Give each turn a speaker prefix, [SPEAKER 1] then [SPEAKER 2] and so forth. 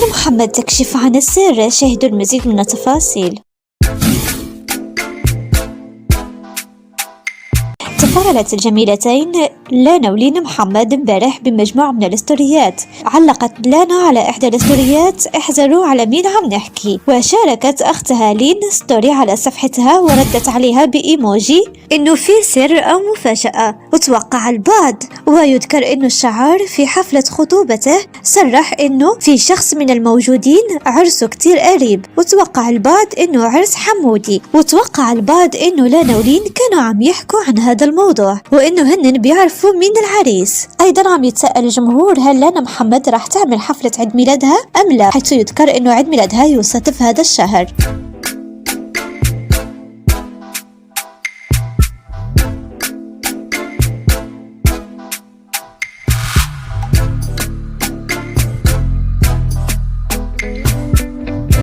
[SPEAKER 1] لين محمد تكشف عن السر، شاهدوا المزيد من التفاصيل. تفاعلت الجميلتين لانا ولين محمد امبارح بمجموعة من الاستوريات. علقت لانا على إحدى الاستوريات: احذروا على مين عم نحكي. وشاركت أختها لين ستوري على صفحتها وردت عليها بإيموجي إنه في سر أو مفاجأة. وتوقع البعض، ويذكر إنه الشعار في حفلة خطوبته صرح إنه في شخص من الموجودين عرسه كتير قريب. وتوقع البعض إنه عرس حمودي. وتوقع البعض إنه لانا ولين كانوا عم يحكوا عن هذا الموضوع، وإنه هن بيعرفوا مين العريس. أيضا عم يتساءل الجمهور: هل لانا محمد راح تعمل حفلة عيد ميلادها أم لا؟ حيث يذكر إنه عيد ميلادها يوصف هذا الشهر.